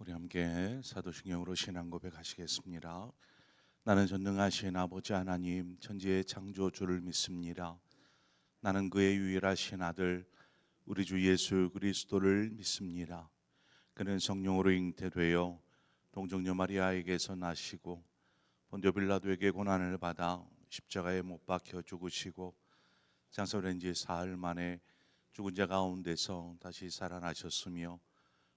우리 함께 사도신경으로 신앙 고백하시겠습니다. 나는 전능하신 아버지 하나님 천지의 창조주를 믿습니다. 나는 그의 유일하신 아들 우리 주 예수 그리스도를 믿습니다. 그는 성령으로 잉태되어 동정녀 마리아에게서 나시고 본디오 빌라도에게 고난을 받아 십자가에 못 박혀 죽으시고 장사된 지 사흘 만에 죽은 자 가운데서 다시 살아나셨으며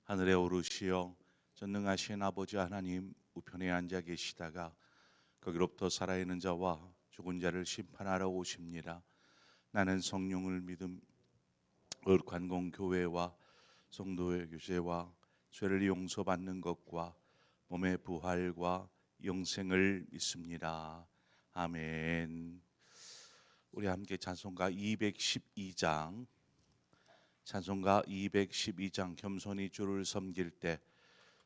하늘에 오르시어 전능하신 아버지 하나님 우편에 앉아 계시다가 거기로부터 살아있는 자와 죽은 자를 심판하러 오십니다. 나는 성령을 믿음 거룩한 공교회와 성도의 교제와 죄를 용서받는 것과 몸의 부활과 영생을 믿습니다. 아멘. 우리 함께 찬송가 212장 겸손히 주를 섬길 때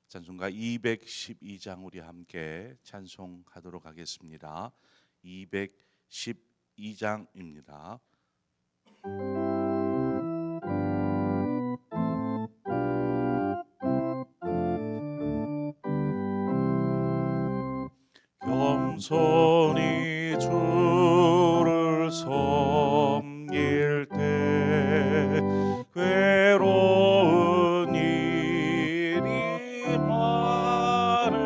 찬송가 212장 우리 함께 찬송하도록 하겠습니다. 212장입니다. 겸손히 주를 섬길 때 괴로운 일이 많으나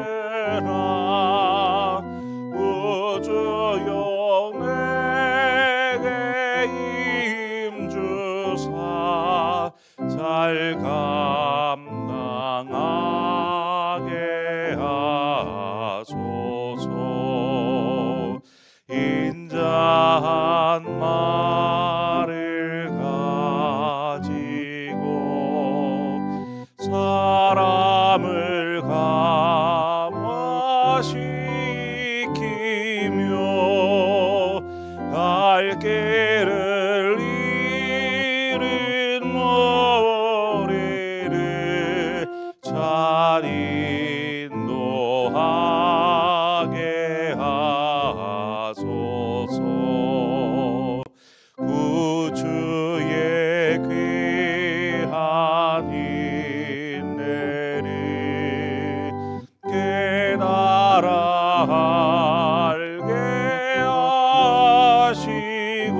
우주 영내게 힘주사 잘 감당하게 하소서. 인자한 말을 가지고 사람을 감화시키며 갈 길을 잃은 머리를 잘 인도하게 하소서. 구주의 귀한 인내를 깨달아 알게 하시고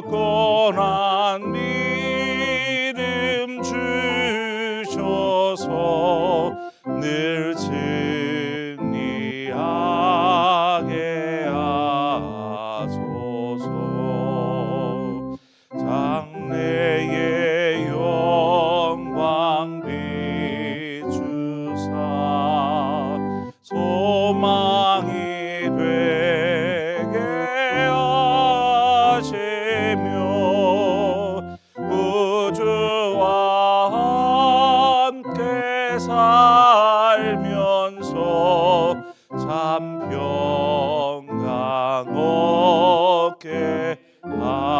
굳건한 믿음 주셔서 늘 승리하게 하소서. 장래의 영광 비추사 소망이 되게 하시며 우주와 함께 살면서 참 평강 얻게 하소서.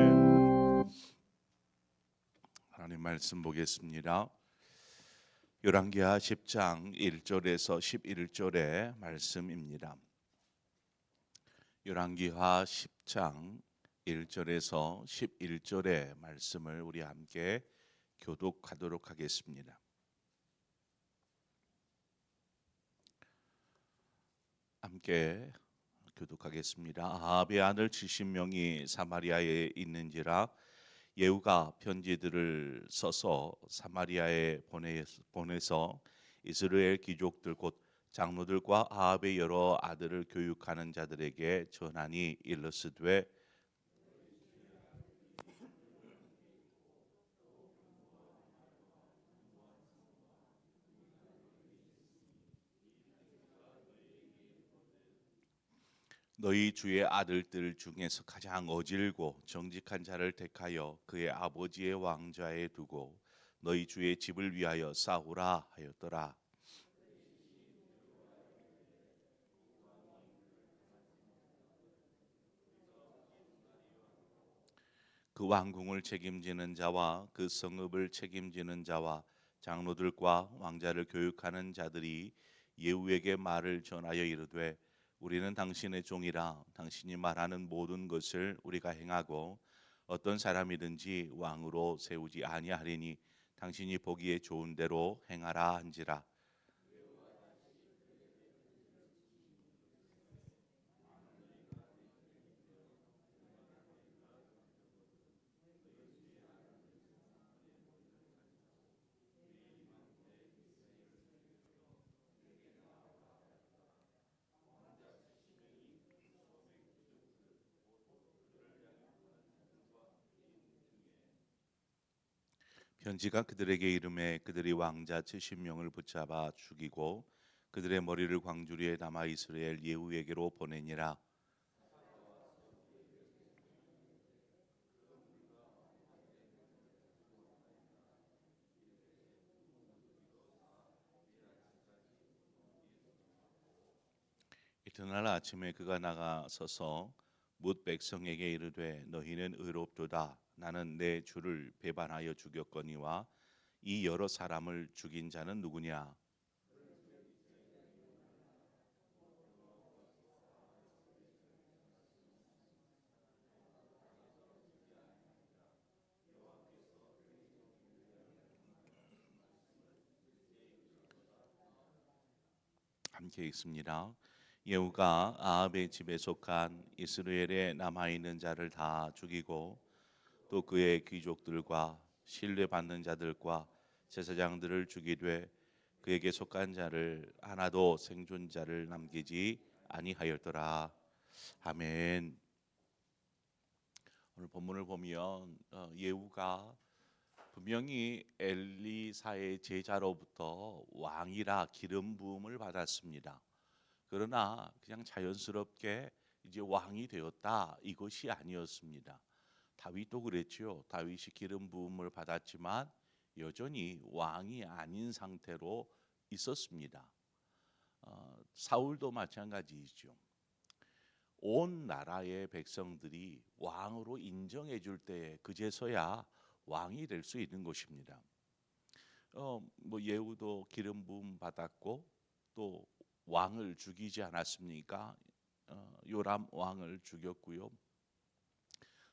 아멘. 하나님 말씀 보겠습니다. 열왕기하 10장 1절에서 11절의 말씀입니다. 열왕기하 10장 1절에서 11절의 말씀을 우리 함께 교독하도록 하겠습니다. 함께 교독하겠습니다. 아합의 아들 70명이 사마리아에 있는지라 예후가 편지들을 써서 사마리아에 보내서 이스라엘 귀족들 곧 장로들과 아합의 여러 아들을 교육하는 자들에게 전하니 일러스되 너희 주의 아들들 중에서 가장 어질고 정직한 자를 택하여 그의 아버지의 왕좌에 두고 너희 주의 집을 위하여 싸우라 하였더라. 그 왕궁을 책임지는 자와 그 성읍을 책임지는 자와 장로들과 왕자를 교육하는 자들이 예후에게 말을 전하여 이르되 우리는 당신의 종이라 당신이 말하는 모든 것을 우리가 행하고 어떤 사람이든지 왕으로 세우지 아니하리니 당신이 보기에 좋은 대로 행하라 한지라. 편지가 그들에게 이름에 그들이 왕자 70명을 붙잡아 죽이고 그들의 머리를 광주리에 담아 이스라엘 예후에게로 보내니라. 이튿날 아침에 그가 나가서서 뭇 백성에게 이르되 너희는 의롭도다. 나는 내 주를 배반하여 죽였거니와 이 여러 사람을 죽인 자는 누구냐? 함께 읽습니다. 예후가 아합의 집에 속한 이스라엘에 남아 있는 자를 다 죽이고 또 그의 귀족들과 신뢰받는 자들과 제사장들을 죽이되 그에게 속한 자를 하나도 생존자를 남기지 아니하였더라. 아멘. 오늘 본문을 보면 예후가 분명히 엘리사의 제자로부터 왕이라 기름 부음을 받았습니다. 그러나 그냥 자연스럽게 이제 왕이 되었다 이것이 아니었습니다. 다윗도 그랬죠. 다윗이 기름 부음을 받았지만 여전히 왕이 아닌 상태로 있었습니다. 사울도 마찬가지이죠. 온 나라의 백성들이 왕으로 인정해 줄 때에 그제서야 왕이 될 수 있는 것입니다. 뭐 예후도 기름 부음 받았고 또 왕을 죽이지 않았습니까? 요람 왕을 죽였고요.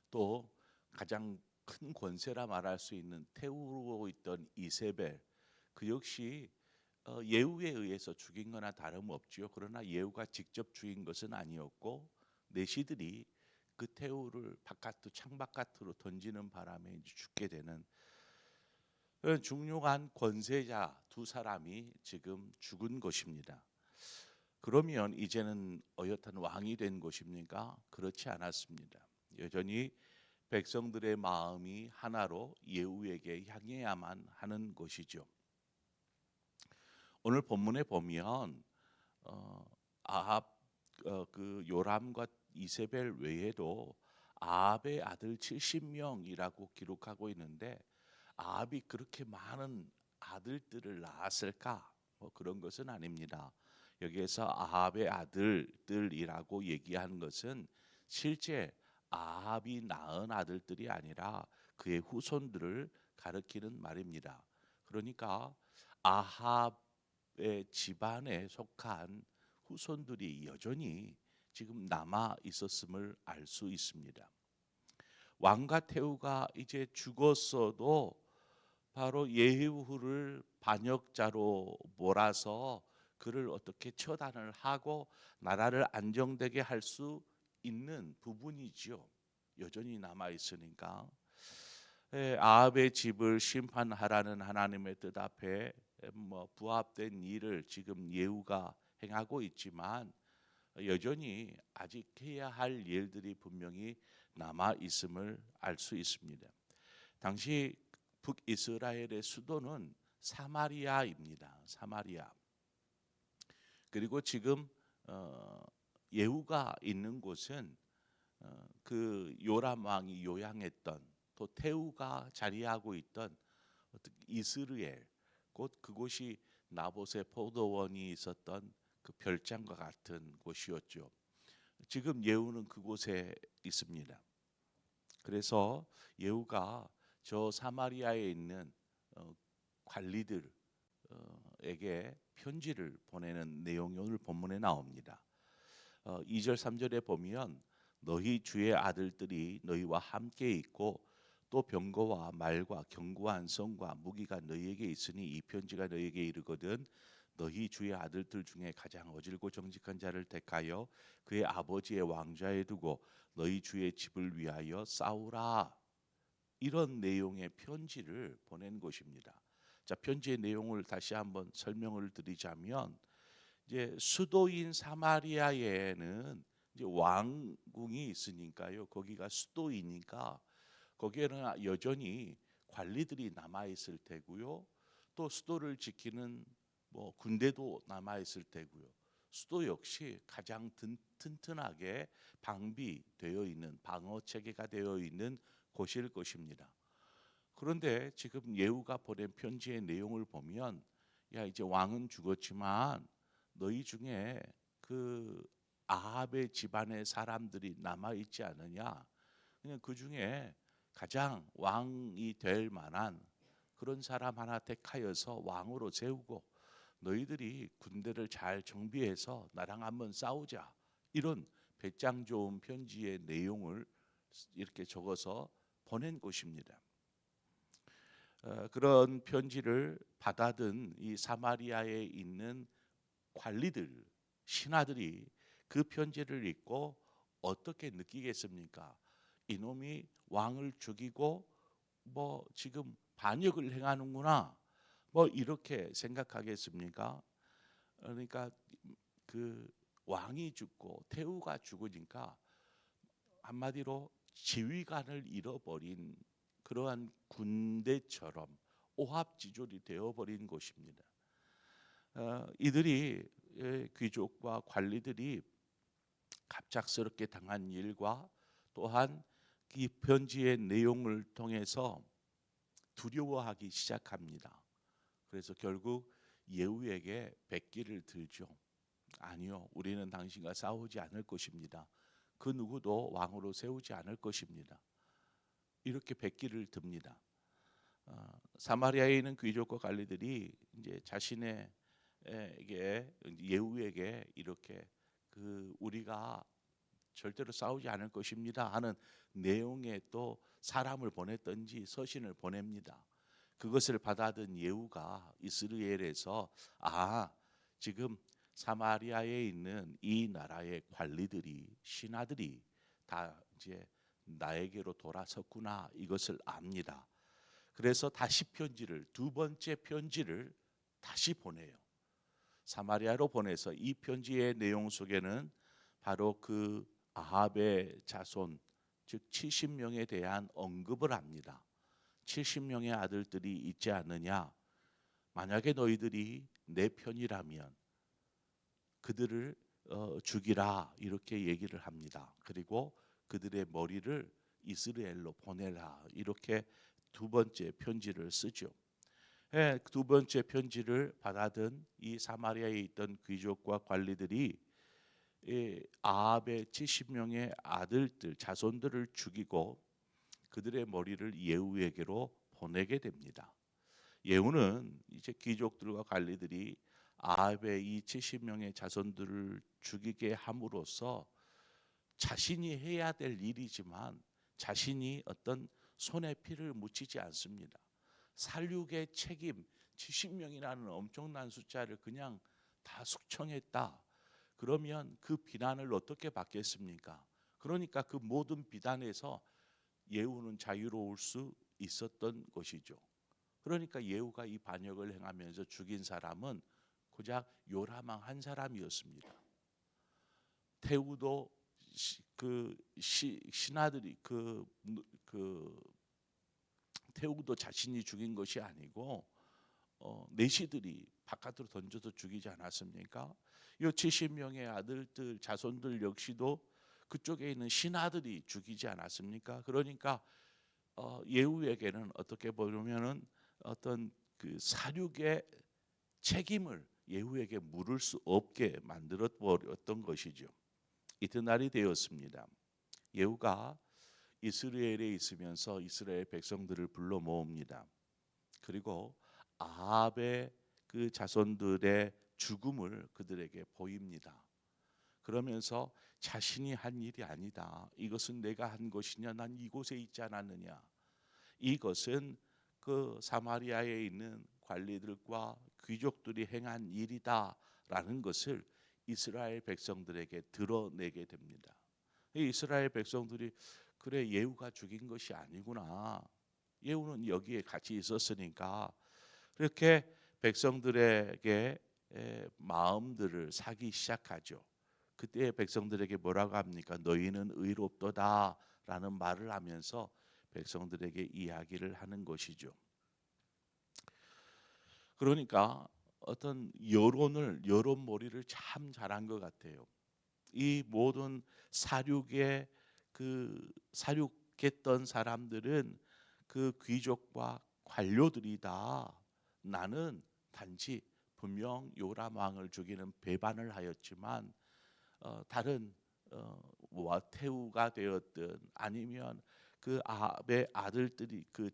또 가장 큰 권세라 말할 수 있는 태우고 있던 이세벨 그 역시 예후에 의해서 죽인 거나 다름없지요. 그러나 예후가 직접 죽인 것은 아니었고 내시들이 그 태우를 바깥으로 창바깥으로 던지는 바람에 이제 죽게 되는 그런 중요한 권세자 두 사람이 지금 죽은 것입니다. 그러면 이제는 어엿한 왕이 된 것입니까? 그렇지 않았습니다. 여전히 백성들의 마음이 하나로 예후에게 향해야만 하는 것이죠. 오늘 본문에 보면 아합 그 요람과 이세벨 외에도 아합의 아들 70명이라고 기록하고 있는데 아합이 그렇게 많은 아들들을 낳았을까? 뭐 그런 것은 아닙니다. 여기에서 아합의 아들들이라고 얘기하는 것은 실제 아합이 낳은 아들들이 아니라 그의 후손들을 가리키는 말입니다. 그러니까 아합의 집안에 속한 후손들이 여전히 지금 남아 있었음을 알 수 있습니다. 왕과 태후가 이제 죽었어도 바로 예후를 반역자로 몰아서 그를 어떻게 처단을 하고 나라를 안정되게 할 수 있는 부분이지요. 여전히 남아 있으니까 아합의 집을 심판하라는 하나님의 뜻 앞에 뭐 부합된 일을 지금 예후가 행하고 있지만 여전히 아직 해야 할 일들이 분명히 남아 있음을 알 수 있습니다. 당시 북이스라엘의 수도는 사마리아입니다. 사마리아. 그리고 지금 예후가 있는 곳은 그 요람 왕이 요양했던 또 태후가 자리하고 있던 이스라엘 곧 그곳이 나봇의 포도원이 있었던 그 별장과 같은 곳이었죠. 지금 예후는 그곳에 있습니다. 그래서 예후가 저 사마리아에 있는 관리들에게 편지를 보내는 내용이 오늘 본문에 나옵니다. 2절 3절에 보면 너희 주의 아들들이 너희와 함께 있고 또 병거와 말과 견고한 성과 무기가 너희에게 있으니 이 편지가 너희에게 이르거든 너희 주의 아들들 중에 가장 어질고 정직한 자를 택하여 그의 아버지의 왕좌에 두고 너희 주의 집을 위하여 싸우라. 이런 내용의 편지를 보낸 것입니다. 자, 편지의 내용을 다시 한번 설명을 드리자면 이제 수도인 사마리아에는 이제 왕궁이 있으니까요. 거기가 수도이니까 거기에는 여전히 관리들이 남아 있을 테고요. 또 수도를 지키는 뭐 군대도 남아 있을 테고요. 수도 역시 가장 튼튼하게 방비되어 있는 방어 체계가 되어 있는 곳일 것입니다. 그런데 지금 예후가 보낸 편지의 내용을 보면 야 이제 왕은 죽었지만 너희 중에 그 아합의 집안의 사람들이 남아 있지 않느냐? 그냥 그 중에 가장 왕이 될 만한 그런 사람 하나 택하여서 왕으로 세우고 너희들이 군대를 잘 정비해서 나랑 한번 싸우자. 이런 배짱 좋은 편지의 내용을 이렇게 적어서 보낸 것입니다. 그런 편지를 받아든 이 사마리아에 있는 관리들, 신하들이 그 편지를 읽고 어떻게 느끼겠습니까? 이놈이 왕을 죽이고 뭐 지금 반역을 행하는구나. 뭐 이렇게 생각하겠습니까? 그러니까 그 왕이 죽고 태후가 죽으니까 한마디로 지휘관을 잃어버린 그러한 군대처럼 오합지졸이 되어버린 것입니다. 이들이 귀족과 관리들이 갑작스럽게 당한 일과 또한 이 편지의 내용을 통해서 두려워하기 시작합니다. 그래서 결국 예후에게 백기를 들죠. 아니요, 우리는 당신과 싸우지 않을 것입니다. 그 누구도 왕으로 세우지 않을 것입니다. 이렇게 백기를 듭니다. 사마리아에 있는 귀족과 관리들이 이제 자신에게 예후에게 이렇게 그 우리가 절대로 싸우지 않을 것입니다 하는 내용의 또 사람을 보냈든지 서신을 보냅니다. 그것을 받아든 예후가 이스라엘에서 지금 사마리아에 있는 이 나라의 관리들이 신하들이 다 이제 나에게로 돌아섰구나 이것을 압니다. 그래서 다시 편지를 두 번째 편지를 다시 보내요. 사마리아로 보내서 이 편지의 내용 속에는 바로 그 아합의 자손 즉 70명에 대한 언급을 합니다. 70명의 아들들이 있지 않느냐? 만약에 너희들이 내 편이라면 그들을 죽이라 이렇게 얘기를 합니다. 그리고 그들의 머리를 이스라엘로 보내라 이렇게 두 번째 편지를 쓰죠. 두 번째 편지를 받아든 이 사마리아에 있던 귀족과 관리들이 아합의 70명의 아들들 자손들을 죽이고 그들의 머리를 예후에게로 보내게 됩니다. 예후는 이제 귀족들과 관리들이 아합의 이 70명의 자손들을 죽이게 함으로써 자신이 해야 될 일이지만 자신이 어떤 손에 피를 묻히지 않습니다. 살육의 책임 70명이라는 엄청난 숫자를 그냥 다 숙청했다. 그러면 그 비난을 어떻게 받겠습니까? 그러니까 그 모든 비난에서 예후는 자유로울 수 있었던 것이죠. 그러니까 예후가 이 반역을 행하면서 죽인 사람은 고작 요라망 한 사람이었습니다. 태후도 신하들이 태후도 자신이 죽인 것이 아니고 내시들이 바깥으로 던져서 죽이지 않았습니까? 이 70명의 아들들 자손들 역시도 그쪽에 있는 신하들이 죽이지 않았습니까? 그러니까 예후에게는 어떻게 보면은 어떤 그 사륙의 책임을 예후에게 물을 수 없게 만들어 버렸던 것이죠. 이튿날이 되었습니다. 예후가 이스라엘에 있으면서 이스라엘 백성들을 불러 모읍니다. 그리고 아합의 그 자손들의 죽음을 그들에게 보입니다. 그러면서 자신이 한 일이 아니다. 이것은 내가 한 것이냐? 난 이곳에 있지 않았느냐? 이것은 그 사마리아에 있는 관리들과 귀족들이 행한 일이다라는 것을 이스라엘 백성들에게 드러내게 됩니다. 이스라엘 백성들이 그래 예후가 죽인 것이 아니구나. 예후는 여기에 같이 있었으니까 그렇게 백성들에게 마음들을 사기 시작하죠. 그때 백성들에게 뭐라고 합니까? 너희는 의롭도다라는 말을 하면서 백성들에게 이야기를 하는 것이죠. 그러니까 어떤 여론몰이를 참 잘한 것 같아요. 이 모든 사륙에 사륙했던 사람들은 그 귀족과 관료들이다. 나는 단지 분명 요람 왕을 죽이는 배반을 하였지만 다른 와테우가 되었든 아니면 그 아합의 아들들이 그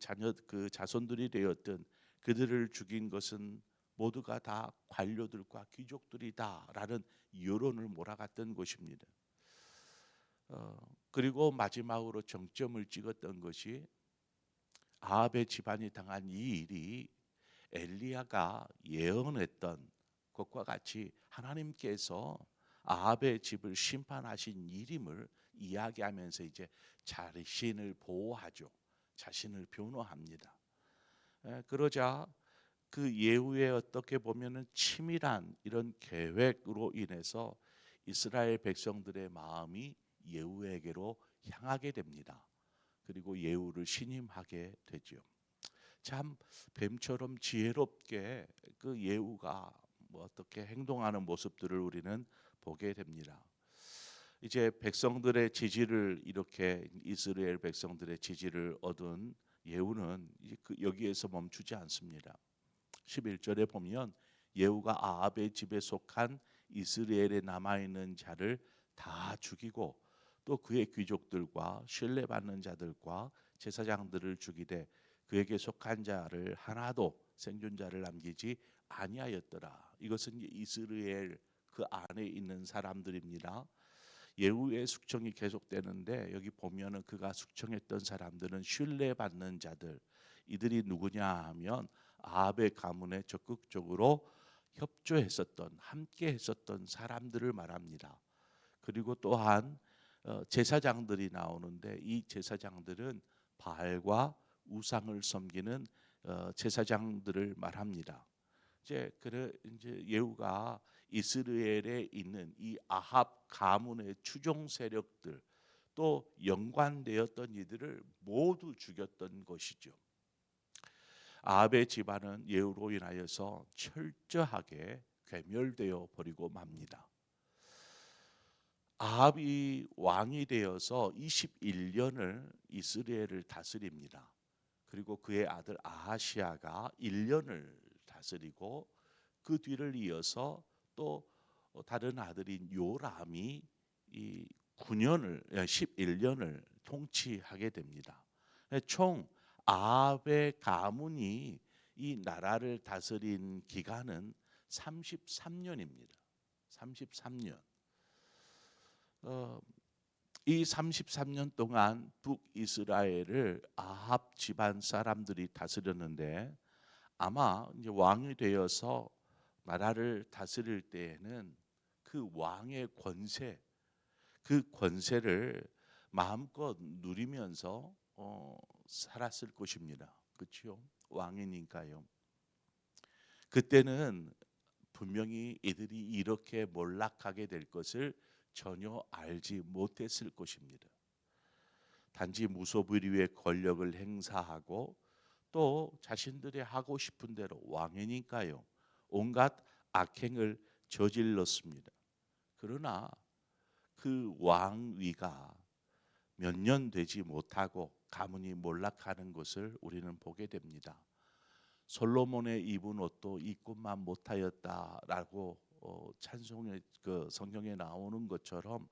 자손들이 되었든 그들을 죽인 것은 모두가 다 관료들과 귀족들이다라는 여론을 몰아갔던 것입니다. 그리고 마지막으로 정점을 찍었던 것이 아합의 집안이 당한 이 일이 엘리야가 예언했던 것과 같이 하나님께서 아합의 집을 심판하신 일임을 이야기하면서 이제 자신을 보호하죠. 자신을 변호합니다. 그러자 그 예후에 어떻게 보면은 치밀한 이런 계획으로 인해서 이스라엘 백성들의 마음이 예후에게로 향하게 됩니다. 그리고 예후를 신임하게 되죠. 참 뱀처럼 지혜롭게 그 예후가 어떻게 행동하는 모습들을 우리는 보게 됩니다. 이제 백성들의 지지를 이렇게 이스라엘 백성들의 지지를 얻은 예후는 여기에서 멈추지 않습니다. 11절에 보면 예후가 아합의 집에 속한 이스라엘에 남아있는 자를 다 죽이고 또 그의 귀족들과 신뢰받는 자들과 제사장들을 죽이되 그에게 속한 자를 하나도 생존자를 남기지 아니하였더라. 이것은 이스라엘 그 안에 있는 사람들입니다. 예후의 숙청이 계속되는데 여기 보면은 그가 숙청했던 사람들은 신뢰받는 자들, 이들이 누구냐 하면 아합의 가문에 적극적으로 협조했었던, 함께했었던 사람들을 말합니다. 그리고 또한 제사장들이 나오는데 이 제사장들은 바알과 우상을 섬기는 제사장들을 말합니다. 이제 예후가 이스라엘에 있는 이 아합 가문의 추종 세력들 또 연관되었던 이들을 모두 죽였던 것이죠. 아합의 집안은 예후로 인하여서 철저하게 괴멸되어 버리고 맙니다. 아합이 왕이 되어서 21년을 이스라엘을 다스립니다. 그리고 그의 아들 아하시아가 1년을 다스리고 그 뒤를 이어서 또 다른 아들인 요람이 이 11년을 통치하게 됩니다. 총 아합의 가문이 이 나라를 다스린 기간은 33년입니다. 33년. 이 33년 동안 북이스라엘을 아합 집안 사람들이 다스렸는데 아마 이제 왕이 되어서 나라를 다스릴 때에는 그 왕의 권세, 그 권세를 마음껏 누리면서 살았을 것입니다. 그렇죠? 왕이니까요. 그때는 분명히 이들이 이렇게 몰락하게 될 것을 전혀 알지 못했을 것입니다. 단지 무소불위의 권력을 행사하고 또 자신들이 하고 싶은 대로 왕이니까요. 온갖 악행을 저질렀습니다. 그러나 그 왕위가 몇 년 되지 못하고 가문이 몰락하는 것을 우리는 보게 됩니다. 솔로몬의 입은 옷도 입고만 못하였다라고 찬송의 그 성경에 나오는 것처럼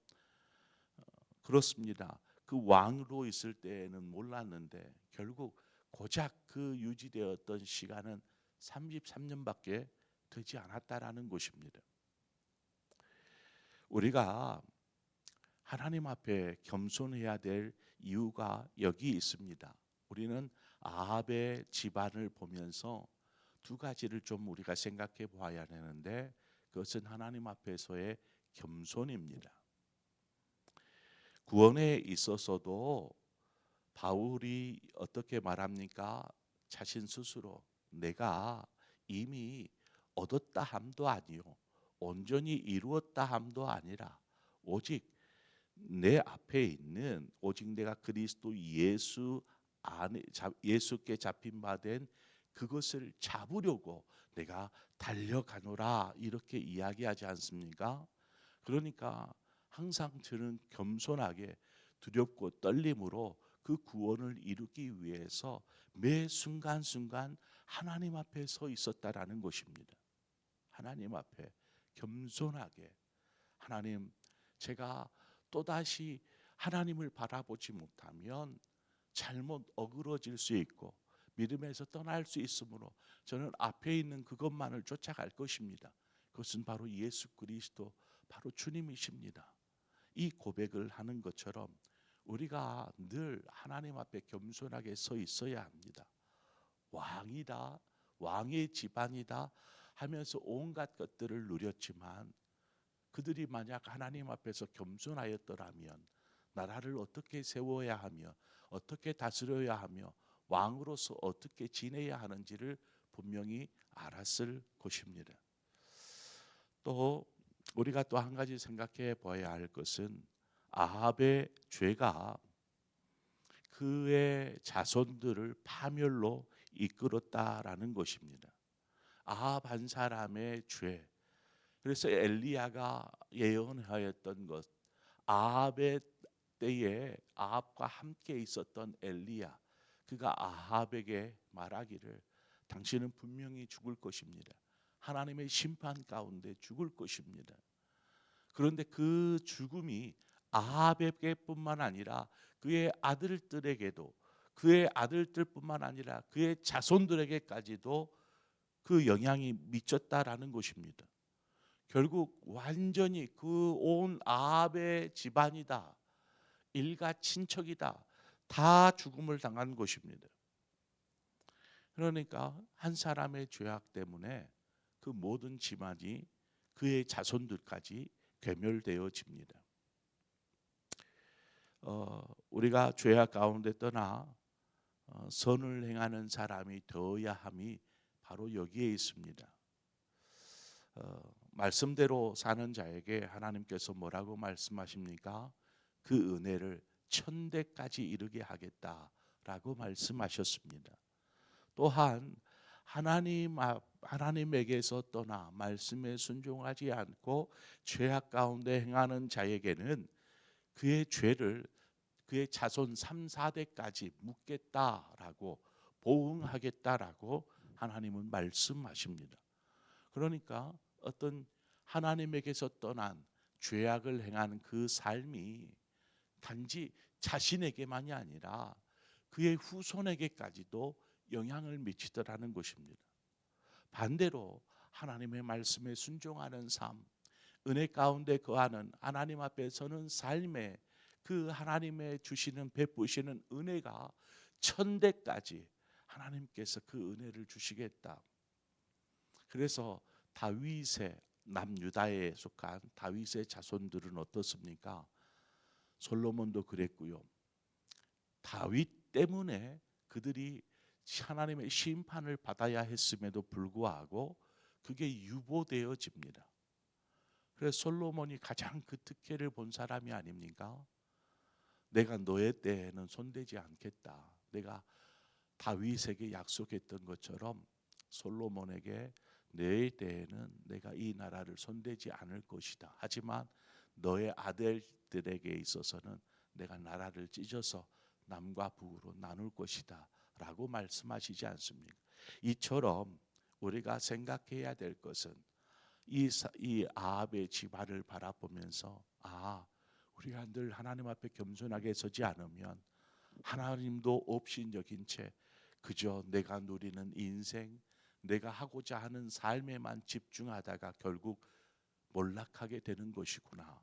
그렇습니다. 그 왕으로 있을 때에는 몰랐는데 결국 고작 그 유지되었던 시간은 33년밖에 되지 않았다라는 것입니다. 우리가 하나님 앞에 겸손해야 될 이유가 여기 있습니다. 우리는 아합의 집안을 보면서 두 가지를 좀 우리가 생각해 보아야 되는데, 그것은 하나님 앞에서의 겸손입니다. 구원에 있어서도 바울이 어떻게 말합니까? 자신 스스로 내가 이미 얻었다 함도 아니요 온전히 이루었다 함도 아니라 오직 내 앞에 있는 오직 내가 그리스도 예수 안에 예수께 잡힌 바 된 그것을 잡으려고 내가 달려가노라, 이렇게 이야기하지 않습니까? 그러니까 항상 저는 겸손하게 두렵고 떨림으로 그 구원을 이루기 위해서 매 순간순간 하나님 앞에 서 있었다라는 것입니다. 하나님 앞에 겸손하게, 하나님, 제가 또다시 하나님을 바라보지 못하면 잘못 어그러질 수 있고 믿음에서 떠날 수 있으므로 저는 앞에 있는 그것만을 쫓아갈 것입니다. 그것은 바로 예수 그리스도, 바로 주님이십니다. 이 고백을 하는 것처럼 우리가 늘 하나님 앞에 겸손하게 서 있어야 합니다. 왕이다, 왕의 집안이다 하면서 온갖 것들을 누렸지만 그들이 만약 하나님 앞에서 겸손하였더라면 나라를 어떻게 세워야 하며 어떻게 다스려야 하며 왕으로서 어떻게 지내야 하는지를 분명히 알았을 것입니다. 또 우리가 또 한 가지 생각해 봐야 할 것은 아합의 죄가 그의 자손들을 파멸로 이끌었다라는 것입니다. 아합 한 사람의 죄. 그래서 엘리야가 예언하였던 것, 아합의 때에 아합과 함께 있었던 엘리야, 그가 아합에게 말하기를 당신은 분명히 죽을 것입니다. 하나님의 심판 가운데 죽을 것입니다. 그런데 그 죽음이 아합에게뿐만 아니라 그의 아들들에게도, 그의 아들들뿐만 아니라 그의 자손들에게까지도 그 영향이 미쳤다라는 것입니다. 결국 완전히 그 온 아합의 집안이다, 일가 친척이다, 다 죽음을 당한 것입니다. 그러니까 한 사람의 죄악 때문에 그 모든 집안이, 그의 자손들까지 괴멸되어집니다. 우리가 죄악 가운데 떠나 선을 행하는 사람이 되어야 함이 바로 여기에 있습니다. 말씀대로 사는 자에게 하나님께서 뭐라고 말씀하십니까? 그 은혜를 천대까지 이르게 하겠다라고 말씀하셨습니다. 또한 하나님에게서 떠나 말씀에 순종하지 않고 죄악 가운데 행하는 자에게는 그의 죄를 그의 자손 3, 4대까지 묻겠다라고, 보응하겠다라고 하나님은 말씀하십니다. 그러니까 어떤 하나님에게서 떠난 죄악을 행하는 그 삶이 단지 자신에게만이 아니라 그의 후손에게까지도 영향을 미치더라는 것입니다. 반대로 하나님의 말씀에 순종하는 삶, 은혜 가운데 거하는, 하나님 앞에 서는 삶에 그 하나님의 주시는 베푸시는 은혜가 천대까지 하나님께서 그 은혜를 주시겠다. 그래서 다윗의, 남유다에 속한 다윗의 자손들은 어떻습니까? 솔로몬도 그랬고요. 다윗 때문에 그들이 하나님의 심판을 받아야 했음에도 불구하고 그게 유보되어집니다. 그래서 솔로몬이 가장 그 특혜를 본 사람이 아닙니까? 내가 너의 때에는 손대지 않겠다. 내가 다윗에게 약속했던 것처럼 솔로몬에게 너의 때에는 내가 이 나라를 손대지 않을 것이다. 하지만 너의 아들들에게 있어서는 내가 나라를 찢어서 남과 북으로 나눌 것이다 라고 말씀하시지 않습니까? 이처럼 우리가 생각해야 될 것은 이 아합의 집안을 바라보면서 우리가 늘 하나님 앞에 겸손하게 서지 않으면 하나님도 없인 여긴 채 그저 내가 누리는 인생, 내가 하고자 하는 삶에만 집중하다가 결국 몰락하게 되는 것이구나.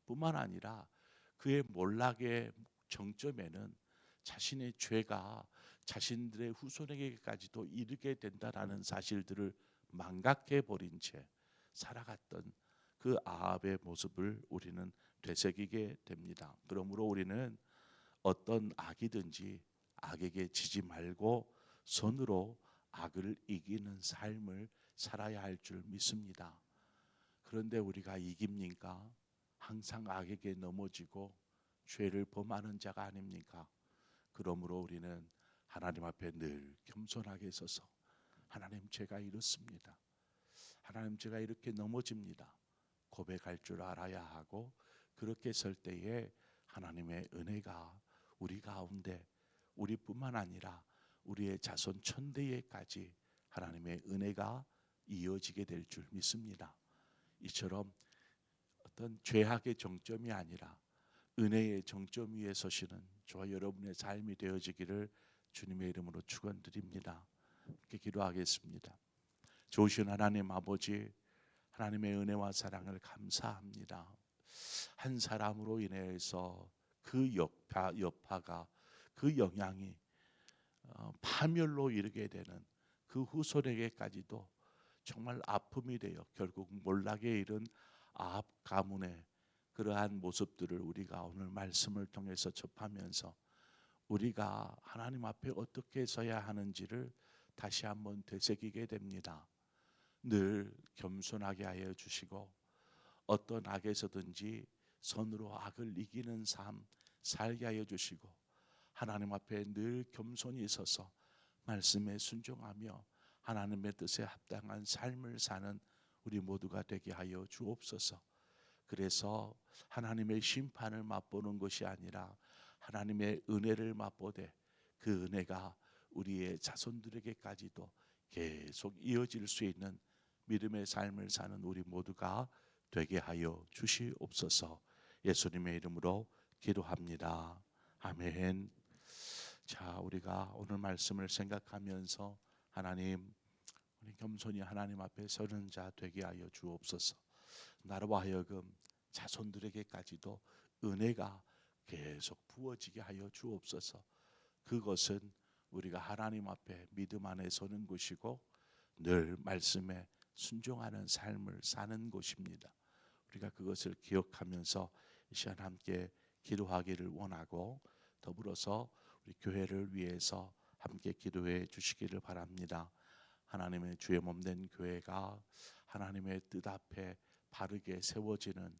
뿐만 아니라 그의 몰락의 정점에는 자신의 죄가 자신들의 후손에게까지도 이르게 된다라는 사실들을 망각해 버린 채 살아갔던 그 아합의 모습을 우리는 되새기게 됩니다. 그러므로 우리는 어떤 악이든지 악에게 지지 말고 선으로 악을 이기는 삶을 살아야 할 줄 믿습니다. 그런데 우리가 이깁니까? 항상 악에게 넘어지고 죄를 범하는 자가 아닙니까? 그러므로 우리는 하나님 앞에 늘 겸손하게 서서 하나님, 제가 이렇습니다. 하나님, 제가 이렇게 넘어집니다. 고백할 줄 알아야 하고, 그렇게 설 때에 하나님의 은혜가 우리 가운데, 우리뿐만 아니라 우리의 자손 천대에까지 하나님의 은혜가 이어지게 될 줄 믿습니다. 이처럼 어떤 죄악의 정점이 아니라 은혜의 정점 위에 서시는 저와 여러분의 삶이 되어지기를 주님의 이름으로 축원드립니다. 이렇게 기도하겠습니다. 좋으신 하나님 아버지, 하나님의 은혜와 사랑을 감사합니다. 한 사람으로 인해서 그 여파가, 그 영향이 파멸로 이르게 되는 그 후손에게까지도 정말 아픔이 되어 결국 몰락에 이른 아합 가문의 그러한 모습들을 우리가 오늘 말씀을 통해서 접하면서 우리가 하나님 앞에 어떻게 서야 하는지를 다시 한번 되새기게 됩니다. 늘 겸손하게 하여 주시고 어떤 악에서든지 선으로 악을 이기는 삶 살게 하여 주시고 하나님 앞에 늘 겸손히 서서 말씀에 순종하며 하나님의 뜻에 합당한 삶을 사는 우리 모두가 되게 하여 주옵소서. 그래서 하나님의 심판을 맛보는 것이 아니라 하나님의 은혜를 맛보되 그 은혜가 우리의 자손들에게까지도 계속 이어질 수 있는 믿음의 삶을 사는 우리 모두가 되게 하여 주시옵소서. 예수님의 이름으로 기도합니다. 아멘. 자, 우리가 오늘 말씀을 생각하면서 하나님, 우리 겸손히 하나님 앞에 서는 자 되게 하여 주옵소서. 나로 하여금 자손들에게까지도 은혜가 계속 부어지게 하여 주옵소서. 그것은 우리가 하나님 앞에 믿음 안에 서는 것이고 늘 말씀에 순종하는 삶을 사는 것입니다. 우리가 그것을 기억하면서 이 시간 함께 기도하기를 원하고 더불어서 우리 교회를 위해서 함께 기도해 주시기를 바랍니다. 하나님의 주의 몸된 교회가 하나님의 뜻 앞에 바르게 세워지는,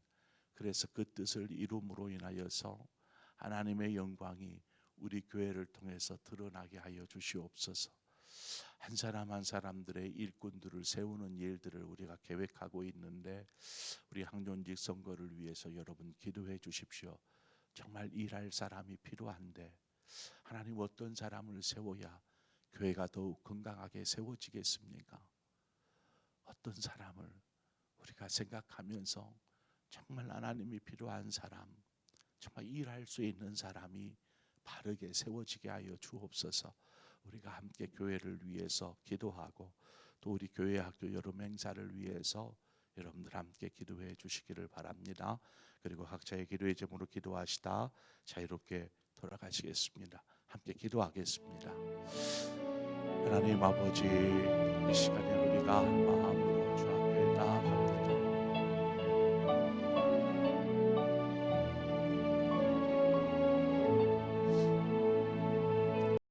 그래서 그 뜻을 이룸으로 인하여서 하나님의 영광이 우리 교회를 통해서 드러나게 하여 주시옵소서. 한 사람 한 사람들의 일꾼들을 세우는 일들을 우리가 계획하고 있는데 우리 항존직 선거를 위해서 여러분 기도해 주십시오. 정말 일할 사람이 필요한데 하나님, 어떤 사람을 세워야 교회가 더욱 건강하게 세워지겠습니까? 어떤 사람을 우리가 생각하면서 정말 하나님이 필요한 사람, 정말 일할 수 있는 사람이 바르게 세워지게 하여 주옵소서. 우리가 함께 교회를 위해서 기도하고 또 우리 교회 학교 여름 행사를 위해서 여러분들 함께 기도해 주시기를 바랍니다. 그리고 각자의 기도의 제목으로 기도하시다 자유롭게 돌아가시겠습니다. 함께 기도하겠습니다. 하나님 아버지, 이 시간에 우리가 마음으로 주 앞에 나아갑니다.